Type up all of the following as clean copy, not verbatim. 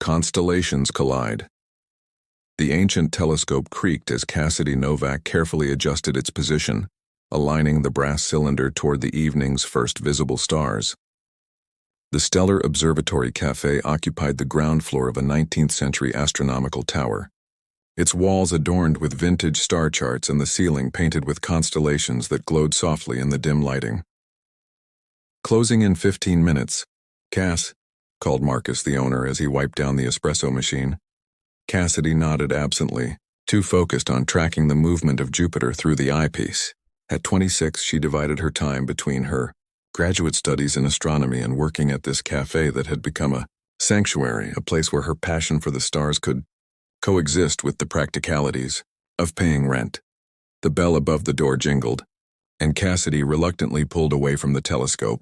Constellations collide. The ancient telescope creaked as Cassidy Novak carefully adjusted its position, aligning the brass cylinder toward the evening's first visible stars. The Stellar Observatory Café occupied the ground floor of a 19th-century astronomical tower, its walls adorned with vintage star charts and the ceiling painted with constellations that glowed softly in the dim lighting. "Closing in 15 minutes. Cass," called Marcus, the owner, as he wiped down the espresso machine. Cassidy nodded absently, too focused on tracking the movement of Jupiter through the eyepiece. At 26, she divided her time between her graduate studies in astronomy and working at this cafe that had become a sanctuary, a place where her passion for the stars could coexist with the practicalities of paying rent. The bell above the door jingled, and Cassidy reluctantly pulled away from the telescope.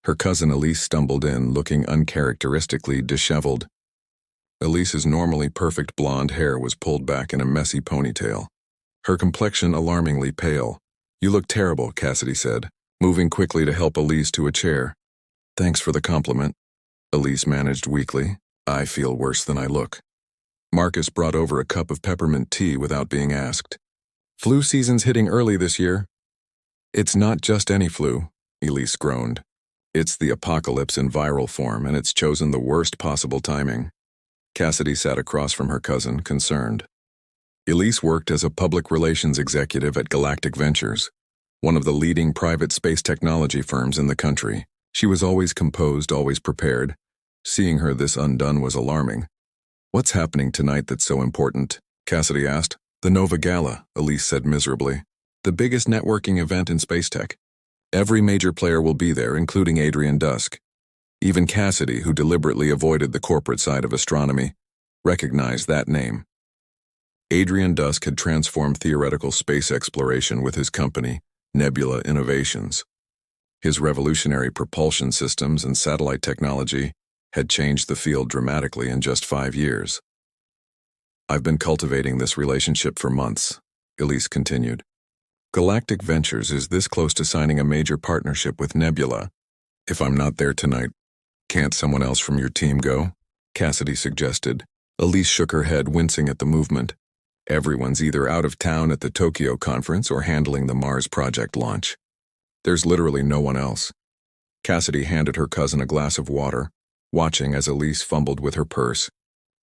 Her cousin Elise stumbled in, looking uncharacteristically disheveled. Elise's normally perfect blonde hair was pulled back in a messy ponytail, her complexion alarmingly pale. "You look terrible," Cassidy said, moving quickly to help Elise to a chair. "Thanks for the compliment," Elise managed weakly. "I feel worse than I look." Marcus brought over a cup of peppermint tea without being asked. "Flu season's hitting early this year." "It's not just any flu," Elise groaned. "It's the apocalypse in viral form, and it's chosen the worst possible timing." Cassidy sat across from her cousin, concerned. Elise worked as a public relations executive at Galactic Ventures, one of the leading private space technology firms in the country. She was always composed, always prepared. Seeing her this undone was alarming. "What's happening tonight that's so important?" Cassidy asked. "The Nova Gala," Elise said miserably. "The biggest networking event in space tech. Every major player will be there, including Adrian Dusk." Even Cassidy, who deliberately avoided the corporate side of astronomy, recognized that name. Adrian Dusk had transformed theoretical space exploration with his company, Nebula Innovations. His revolutionary propulsion systems and satellite technology had changed the field dramatically in just 5 years. "I've been cultivating this relationship for months," Elise continued. "Galactic Ventures is this close to signing a major partnership with Nebula. If I'm not there tonight, can't someone else from your team go?" Cassidy suggested. Elise shook her head, wincing at the movement. "Everyone's either out of town at the Tokyo conference or handling the Mars project launch. There's literally no one else." Cassidy handed her cousin a glass of water, watching as Elise fumbled with her purse,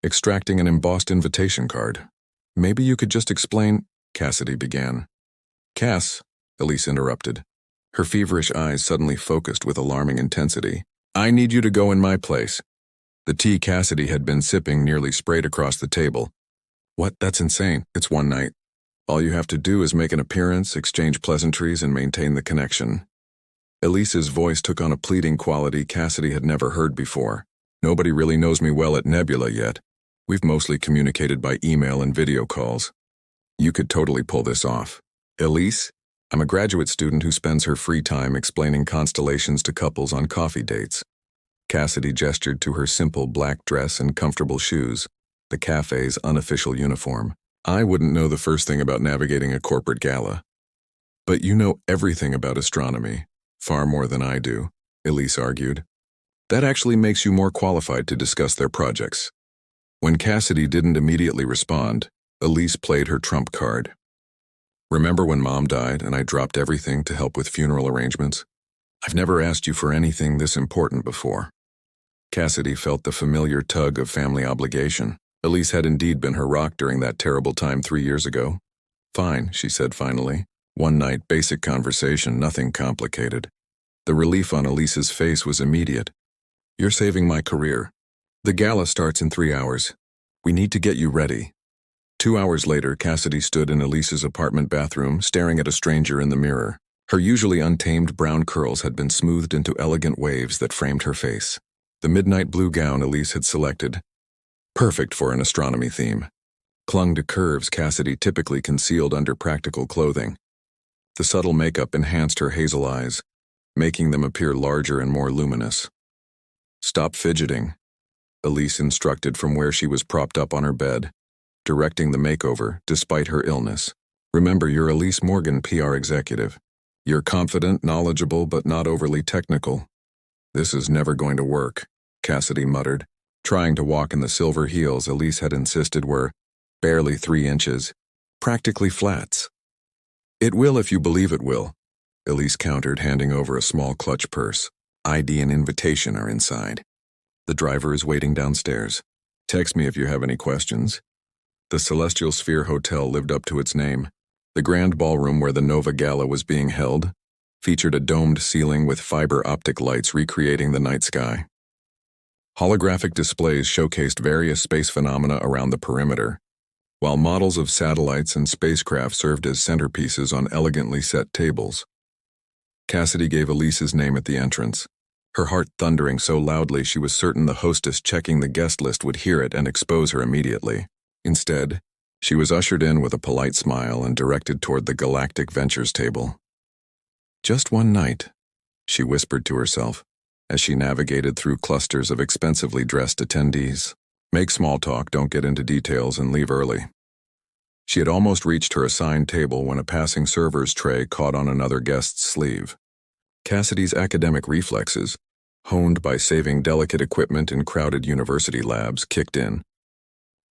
extracting an embossed invitation card. "Maybe you could just explain," Cassidy began. "Cass," Elise interrupted, her feverish eyes suddenly focused with alarming intensity. "I need you to go in my place." The tea Cassidy had been sipping nearly sprayed across the table. "What? That's insane. It's one night. All you have to do is make an appearance, exchange pleasantries, and maintain the connection." Elise's voice took on a pleading quality Cassidy had never heard before. "Nobody really knows me well at Nebula yet. We've mostly communicated by email and video calls. You could totally pull this off." "Elise, I'm a graduate student who spends her free time explaining constellations to couples on coffee dates." Cassidy gestured to her simple black dress and comfortable shoes, the cafe's unofficial uniform. "I wouldn't know the first thing about navigating a corporate gala." "But you know everything about astronomy, far more than I do," Elise argued. "That actually makes you more qualified to discuss their projects." When Cassidy didn't immediately respond, Elise played her trump card. "Remember when Mom died and I dropped everything to help with funeral arrangements? I've never asked you for anything this important before." Cassidy felt the familiar tug of family obligation. Elise had indeed been her rock during that terrible time 3 years ago. "Fine," she said finally. One night, basic conversation, nothing complicated. The relief on Elise's face was immediate. "You're saving my career. The gala starts in 3 hours. We need to get you ready." 2 hours later, Cassidy stood in Elise's apartment bathroom, staring at a stranger in the mirror. Her usually untamed brown curls had been smoothed into elegant waves that framed her face. The midnight blue gown Elise had selected, perfect for an astronomy theme, clung to curves Cassidy typically concealed under practical clothing. The subtle makeup enhanced her hazel eyes, making them appear larger and more luminous. "Stop fidgeting," Elise instructed from where she was propped up on her bed, directing the makeover despite her illness. "Remember, you're Elise Morgan, PR executive. You're confident, knowledgeable, but not overly technical." "This is never going to work," Cassidy muttered, trying to walk in the silver heels Elise had insisted were barely 3 inches, practically flats. "It will if you believe it will," Elise countered, handing over a small clutch purse. "ID and invitation are inside. The driver is waiting downstairs. Text me if you have any questions." The Celestial Sphere Hotel lived up to its name. The grand ballroom where the Nova Gala was being held featured a domed ceiling with fiber optic lights recreating the night sky. Holographic displays showcased various space phenomena around the perimeter, while models of satellites and spacecraft served as centerpieces on elegantly set tables. Cassidy gave Elise's name at the entrance, her heart thundering so loudly she was certain the hostess checking the guest list would hear it and expose her immediately. Instead, she was ushered in with a polite smile and directed toward the Galactic Ventures table. "Just one night," she whispered to herself as she navigated through clusters of expensively dressed attendees. "Make small talk, don't get into details, and leave early." She had almost reached her assigned table when a passing server's tray caught on another guest's sleeve. Cassidy's academic reflexes, honed by saving delicate equipment in crowded university labs, kicked in.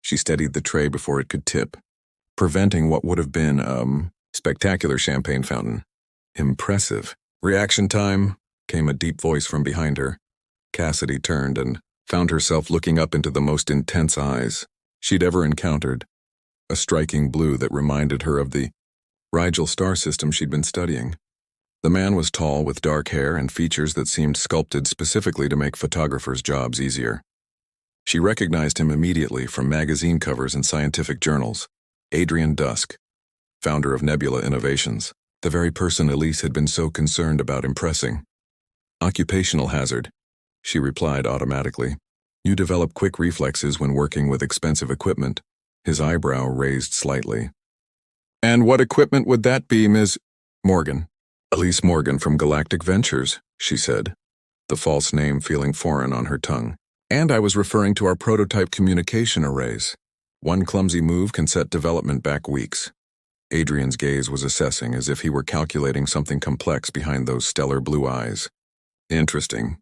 She steadied the tray before it could tip, preventing what would have been a spectacular champagne fountain. "Impressive. Reaction time," came a deep voice from behind her. Cassidy turned and found herself looking up into the most intense eyes she'd ever encountered, a striking blue that reminded her of the Rigel star system she'd been studying. The man was tall with dark hair and features that seemed sculpted specifically to make photographers' jobs easier. She recognized him immediately from magazine covers and scientific journals. Adrian Dusk, founder of Nebula Innovations, the very person Elise had been so concerned about impressing. "Occupational hazard," she replied automatically. "You develop quick reflexes when working with expensive equipment." His eyebrow raised slightly. "And what equipment would that be, Ms. Morgan?" "Elise Morgan from Galactic Ventures," she said, the false name feeling foreign on her tongue. "And I was referring to our prototype communication arrays. One clumsy move can set development back weeks." Adrian's gaze was assessing as if he were calculating something complex behind those stellar blue eyes. "Interesting.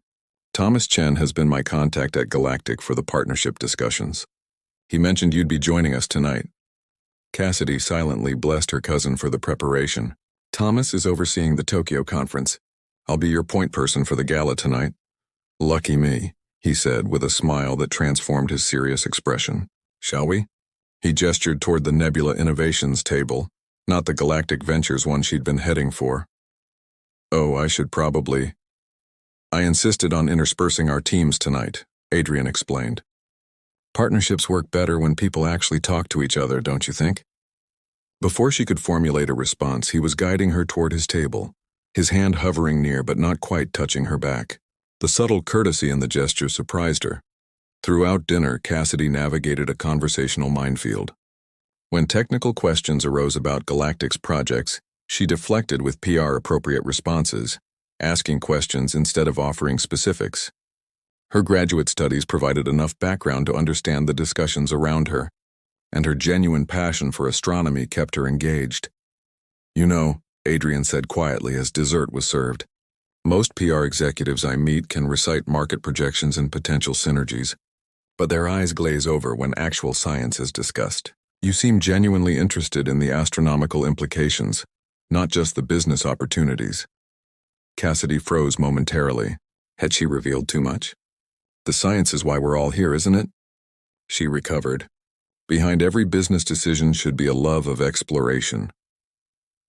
Thomas Chen has been my contact at Galactic for the partnership discussions. He mentioned you'd be joining us tonight." Cassidy silently blessed her cousin for the preparation. "Thomas is overseeing the Tokyo conference. I'll be your point person for the gala tonight." "Lucky me," he said with a smile that transformed his serious expression. "Shall we?" He gestured toward the Nebula Innovations table, not the Galactic Ventures one she'd been heading for. "Oh, I insisted on interspersing our teams tonight," Adrian explained. "Partnerships work better when people actually talk to each other, don't you think?" Before she could formulate a response, he was guiding her toward his table, his hand hovering near but not quite touching her back. The subtle courtesy in the gesture surprised her. Throughout dinner, Cassidy navigated a conversational minefield. When technical questions arose about Galactic's projects, she deflected with PR-appropriate responses, asking questions instead of offering specifics. Her graduate studies provided enough background to understand the discussions around her, and her genuine passion for astronomy kept her engaged. "You know," Adrian said quietly as dessert was served, "most PR executives I meet can recite market projections and potential synergies, but their eyes glaze over when actual science is discussed. You seem genuinely interested in the astronomical implications, not just the business opportunities." Cassidy froze momentarily. Had she revealed too much? "The science is why we're all here, isn't it?" She recovered. Behind every business decision should be a love of exploration.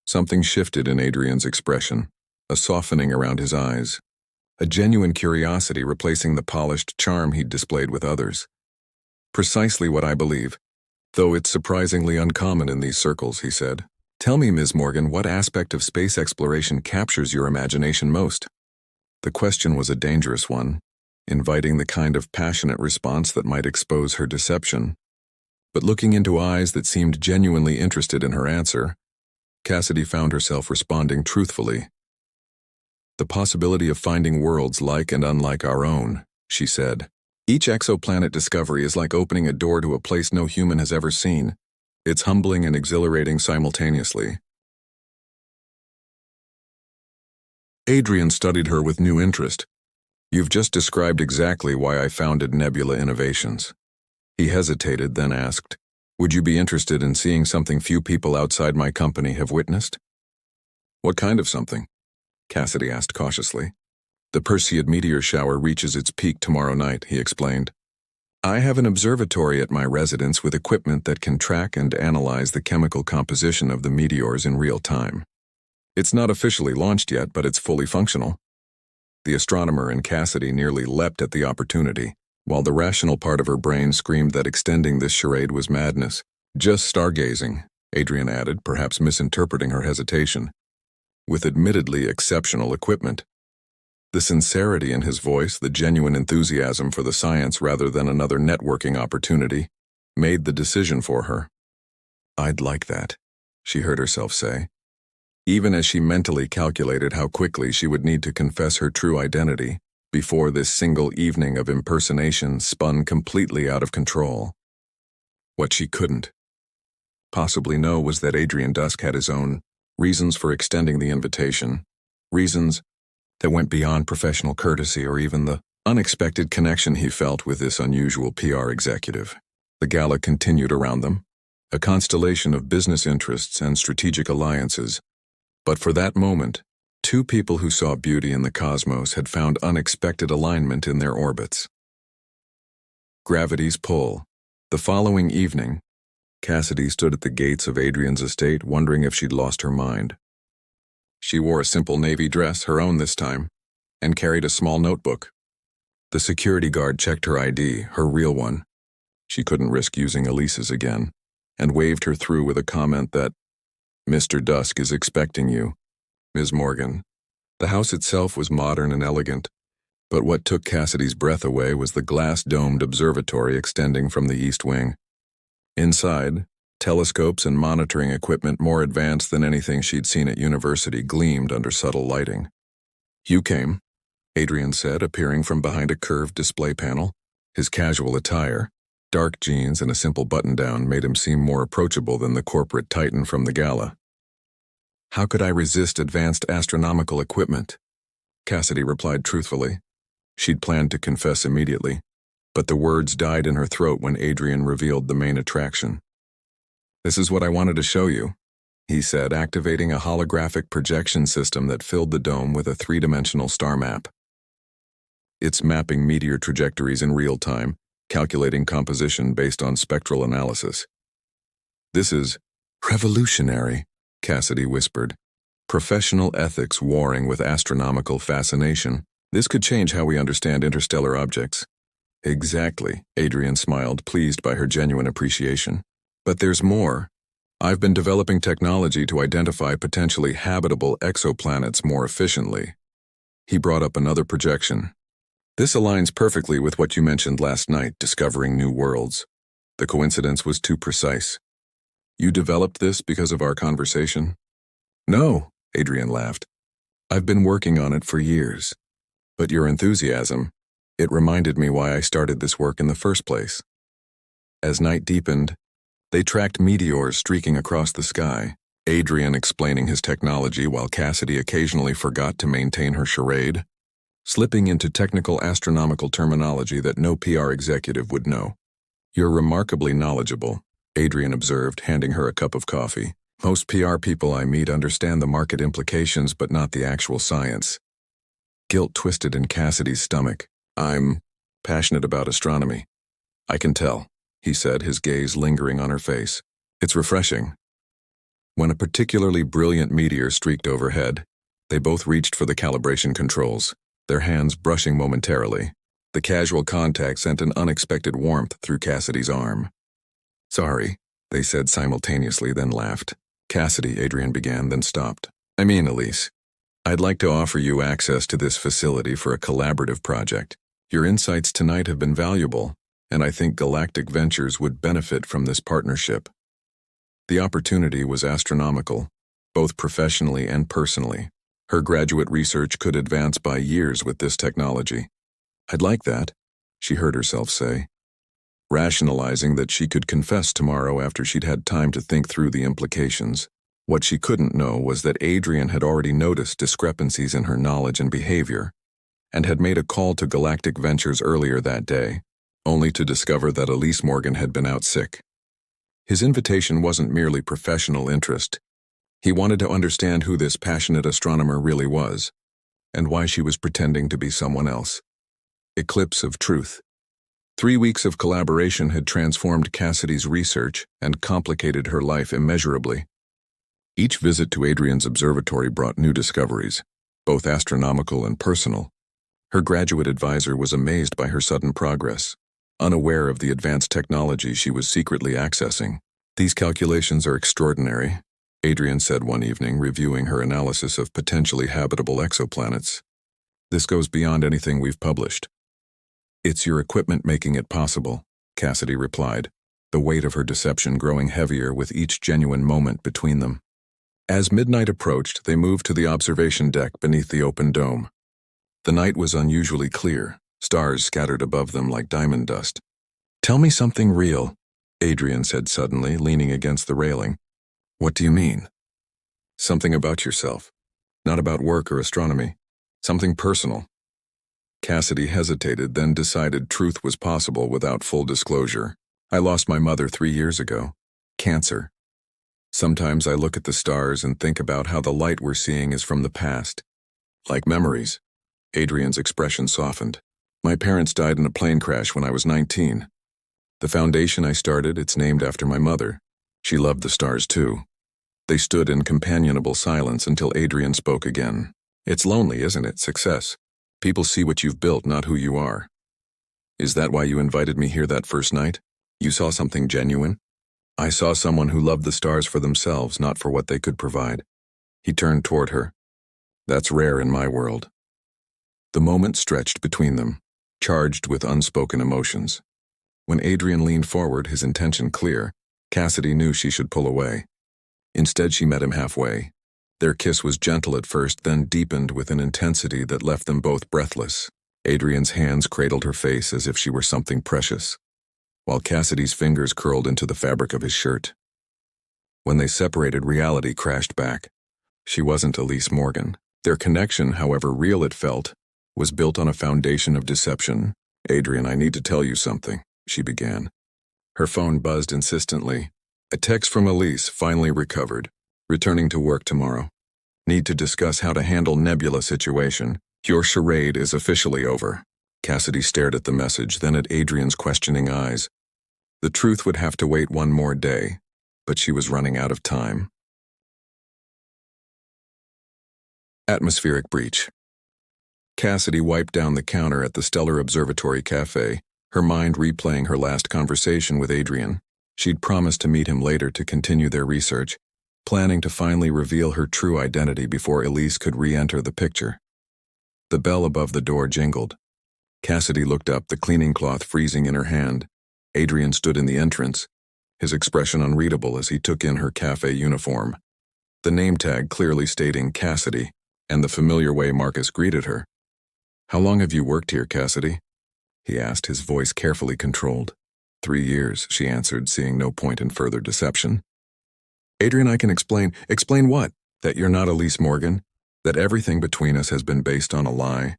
Something shifted in Adrian's expression, a softening around his eyes, a genuine curiosity replacing the polished charm he'd displayed with others. "Precisely what I believe, though it's surprisingly uncommon in these circles," he said. "Tell me, Ms. Morgan, what aspect of space exploration captures your imagination most?" The question was a dangerous one, inviting the kind of passionate response that might expose her deception. But looking into eyes that seemed genuinely interested in her answer, Cassidy found herself responding truthfully. "The possibility of finding worlds like and unlike our own," she said. "Each exoplanet discovery is like opening a door to a place no human has ever seen. It's humbling and exhilarating simultaneously." Adrian studied her with new interest. You've just described exactly why I founded Nebula Innovations. He hesitated, then asked, would you be interested in seeing something few people outside my company have witnessed? What kind of something? Cassidy asked cautiously. The Perseid meteor shower reaches its peak tomorrow night, he explained. I have an observatory at my residence with equipment that can track and analyze the chemical composition of the meteors in real time. It's not officially launched yet, but it's fully functional. The astronomer in Cassidy nearly leapt at the opportunity, while the rational part of her brain screamed that extending this charade was madness. Just stargazing, Adrian added, perhaps misinterpreting her hesitation. With admittedly exceptional equipment. The sincerity in his voice, the genuine enthusiasm for the science rather than another networking opportunity, made the decision for her. I'd like that, she heard herself say, even as she mentally calculated how quickly she would need to confess her true identity before this single evening of impersonation spun completely out of control. What she couldn't possibly know was that Adrian Dusk had his own reasons for extending the invitation, reasons that went beyond professional courtesy or even the unexpected connection he felt with this unusual PR executive. The gala continued around them, a constellation of business interests and strategic alliances. But for that moment, two people who saw beauty in the cosmos had found unexpected alignment in their orbits. Gravity's pull. The following evening, Cassidy stood at the gates of Adrian's estate wondering if she'd lost her mind. She wore a simple navy dress, her own this time, and carried a small notebook. The security guard checked her ID, her real one. She couldn't risk using Elise's again, and waved her through with a comment that, Mr. Dusk is expecting you, Ms. Morgan. The house itself was modern and elegant, but what took Cassidy's breath away was the glass-domed observatory extending from the east wing. Inside, telescopes and monitoring equipment more advanced than anything she'd seen at university gleamed under subtle lighting. You came, Adrian said, appearing from behind a curved display panel. His casual attire, dark jeans and a simple button-down, made him seem more approachable than the corporate titan from the gala. How could I resist advanced astronomical equipment? Cassidy replied truthfully. She'd planned to confess immediately, but the words died in her throat when Adrian revealed the main attraction. This is what I wanted to show you, he said, activating a holographic projection system that filled the dome with a three-dimensional star map. It's mapping meteor trajectories in real time, calculating composition based on spectral analysis. This is revolutionary, Cassidy whispered. Professional ethics warring with astronomical fascination. This could change how we understand interstellar objects. Exactly, Adrian smiled, pleased by her genuine appreciation. But there's more. I've been developing technology to identify potentially habitable exoplanets more efficiently. He brought up another projection. This aligns perfectly with what you mentioned last night, discovering new worlds. The coincidence was too precise. You developed this because of our conversation? No, Adrian laughed. I've been working on it for years. But your enthusiasm, it reminded me why I started this work in the first place. As night deepened, they tracked meteors streaking across the sky, Adrian explaining his technology while Cassidy occasionally forgot to maintain her charade, slipping into technical astronomical terminology that no PR executive would know. You're remarkably knowledgeable, Adrian observed, handing her a cup of coffee. Most PR people I meet understand the market implications but not the actual science. Guilt twisted in Cassidy's stomach. I'm passionate about astronomy. I can tell, he said, his gaze lingering on her face. It's refreshing. When a particularly brilliant meteor streaked overhead, they both reached for the calibration controls, their hands brushing momentarily. The casual contact sent an unexpected warmth through Cassidy's arm. Sorry, they said simultaneously, then laughed. Cassidy, Adrian began, then stopped. I mean, Elise, I'd like to offer you access to this facility for a collaborative project. Your insights tonight have been valuable, and I think Galactic Ventures would benefit from this partnership. The opportunity was astronomical, both professionally and personally. Her graduate research could advance by years with this technology. I'd like that, she heard herself say, rationalizing that she could confess tomorrow after she'd had time to think through the implications. What she couldn't know was that Adrian had already noticed discrepancies in her knowledge and behavior, and had made a call to Galactic Ventures earlier that day, only to discover that Elise Morgan had been out sick. His invitation wasn't merely professional interest. He wanted to understand who this passionate astronomer really was, and why she was pretending to be someone else. Eclipse of truth. 3 weeks of collaboration had transformed Cassidy's research and complicated her life immeasurably. Each visit to Adrian's observatory brought new discoveries, both astronomical and personal. Her graduate advisor was amazed by her sudden progress, unaware of the advanced technology she was secretly accessing. "These calculations are extraordinary," Adrian said one evening, reviewing her analysis of potentially habitable exoplanets. "This goes beyond anything we've published." "It's your equipment making it possible," Cassidy replied, the weight of her deception growing heavier with each genuine moment between them. As midnight approached, they moved to the observation deck beneath the open dome. The night was unusually clear, stars scattered above them like diamond dust. "Tell me something real," Adrian said suddenly, leaning against the railing. "What do you mean?" "Something about yourself. Not about work or astronomy. Something personal." Cassidy hesitated, then decided truth was possible without full disclosure. "I lost my mother 3 years ago. Cancer. Sometimes I look at the stars and think about how the light we're seeing is from the past. Like memories." Adrian's expression softened. "My parents died in a plane crash when I was 19. The foundation I started, it's named after my mother. She loved the stars too." They stood in companionable silence until Adrian spoke again. "It's lonely, isn't it, success? People see what you've built, not who you are. Is that why you invited me here that first night? You saw something genuine?" "I saw someone who loved the stars for themselves, not for what they could provide." He turned toward her. "That's rare in my world." The moment stretched between them, charged with unspoken emotions. When Adrian leaned forward, his intention clear, Cassidy knew she should pull away. Instead, she met him halfway. Their kiss was gentle at first, then deepened with an intensity that left them both breathless. Adrian's hands cradled her face as if she were something precious, while Cassidy's fingers curled into the fabric of his shirt. When they separated, reality crashed back. She wasn't Elise Morgan. Their connection, however real it felt, was built on a foundation of deception. "Adrian, I need to tell you something," she began. Her phone buzzed insistently. A text from Elise, finally recovered. "Returning to work tomorrow. Need to discuss how to handle Nebula situation. Your charade is officially over." Cassidy stared at the message, then at Adrian's questioning eyes. The truth would have to wait one more day, but she was running out of time. Atmospheric breach. Cassidy wiped down the counter at the Stellar Observatory Cafe, her mind replaying her last conversation with Adrian. She'd promised to meet him later to continue their research, planning to finally reveal her true identity before Elise could re-enter the picture. The bell above the door jingled. Cassidy looked up, the cleaning cloth freezing in her hand. Adrian stood in the entrance, his expression unreadable as he took in her cafe uniform. The name tag clearly stating Cassidy, and the familiar way Marcus greeted her. "How long have you worked here, Cassidy?" he asked, his voice carefully controlled. 3 years, she answered, seeing no point in further deception. "Adrian, I can explain." "Explain what? That you're not Elise Morgan? That everything between us has been based on a lie?"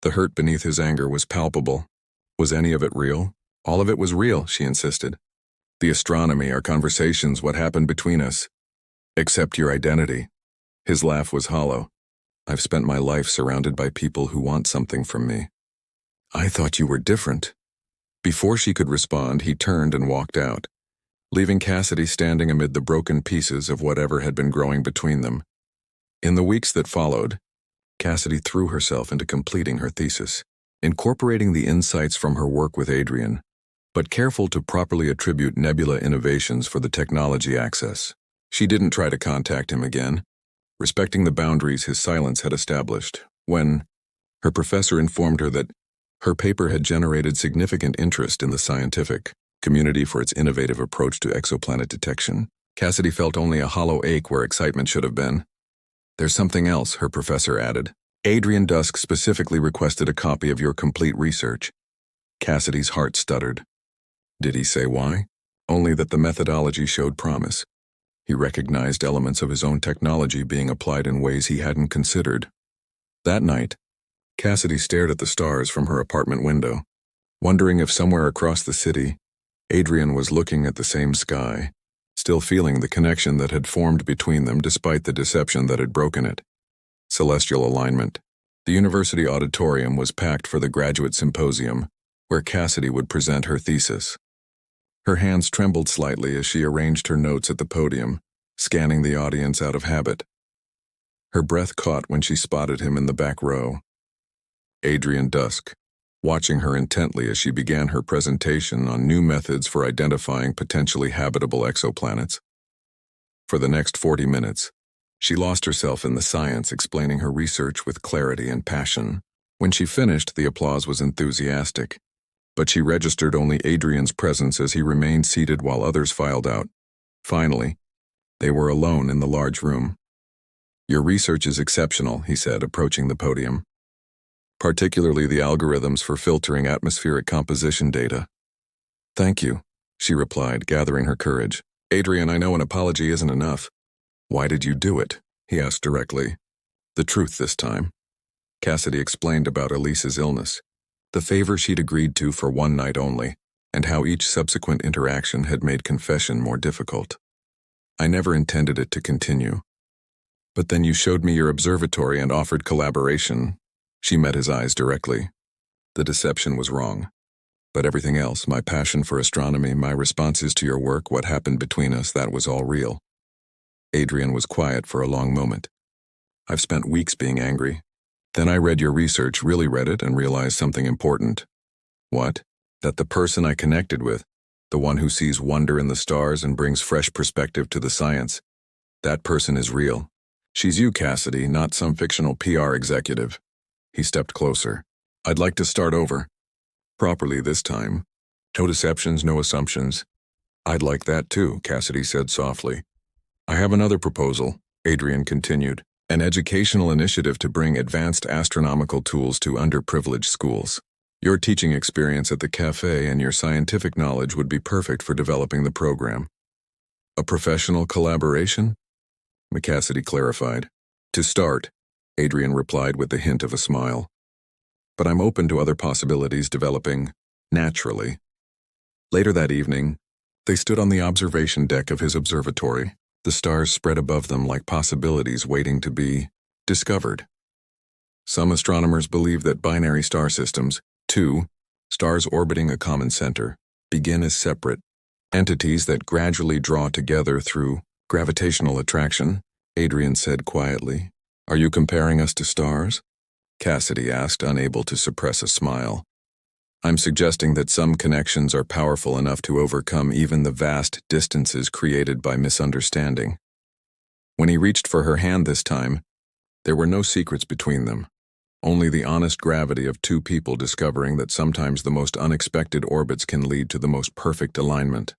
The hurt beneath his anger was palpable. "Was any of it real?" "All of it was real," she insisted. "The astronomy, our conversations, what happened between us. Except your identity." His laugh was hollow. "I've spent my life surrounded by people who want something from me." "I thought you were different." Before she could respond, he turned and walked out, leaving Cassidy standing amid the broken pieces of whatever had been growing between them. In the weeks that followed, Cassidy threw herself into completing her thesis, incorporating the insights from her work with Adrian, but careful to properly attribute Nebula innovations for the technology access. She didn't try to contact him again, respecting the boundaries his silence had established. When her professor informed her that her paper had generated significant interest in the scientific community for its innovative approach to exoplanet detection, Cassidy felt only a hollow ache where excitement should have been. "There's something else," her professor added. "Adrian Dusk specifically requested a copy of your complete research." Cassidy's heart stuttered. Did he say why? Only that the methodology showed promise. He recognized elements of his own technology being applied in ways he hadn't considered. That night, Cassidy stared at the stars from her apartment window, wondering if somewhere across the city, Adrian was looking at the same sky, still feeling the connection that had formed between them despite the deception that had broken it. Celestial alignment. The university auditorium was packed for the graduate symposium, where Cassidy would present her thesis. Her hands trembled slightly as she arranged her notes at the podium, scanning the audience out of habit. Her breath caught when she spotted him in the back row. Adrian Dusk, watching her intently as she began her presentation on new methods for identifying potentially habitable exoplanets. For the next 40 minutes, she lost herself in the science, explaining her research with clarity and passion. When she finished, the applause was enthusiastic, but she registered only Adrian's presence as he remained seated while others filed out. Finally, they were alone in the large room. "Your research is exceptional," he said, approaching the podium. "Particularly the algorithms for filtering atmospheric composition data." "Thank you," she replied, gathering her courage. "Adrian, I know an apology isn't enough." "Why did you do it?" he asked directly. "The truth this time." Cassidy explained about Elise's illness, the favor she'd agreed to for one night only, and how each subsequent interaction had made confession more difficult. "I never intended it to continue. But then you showed me your observatory and offered collaboration." She met his eyes directly. "The deception was wrong. But everything else, my passion for astronomy, my responses to your work, what happened between us, that was all real." Adrian was quiet for a long moment. "I've spent weeks being angry. Then I read your research, really read it, and realized something important." "What?" "That the person I connected with, the one who sees wonder in the stars and brings fresh perspective to the science, that person is real. She's you, Cassidy, not some fictional PR executive." He stepped closer. "I'd like to start over. Properly this time. No deceptions, no assumptions." "I'd like that too," Cassidy said softly. "I have another proposal," Adrian continued. "An educational initiative to bring advanced astronomical tools to underprivileged schools. Your teaching experience at the cafe and your scientific knowledge would be perfect for developing the program." "A professional collaboration?" Cassidy clarified. "To start," Adrian replied with the hint of a smile. "But I'm open to other possibilities developing naturally." Later that evening, they stood on the observation deck of his observatory, the stars spread above them like possibilities waiting to be discovered. Some astronomers believe that binary star systems, two stars orbiting a common center, begin as separate entities that gradually draw together through gravitational attraction. Adrian said quietly. "Are you comparing us to stars?" Cassidy asked, unable to suppress a smile. "I'm suggesting that some connections are powerful enough to overcome even the vast distances created by misunderstanding." When he reached for her hand this time, there were no secrets between them, only the honest gravity of two people discovering that sometimes the most unexpected orbits can lead to the most perfect alignment.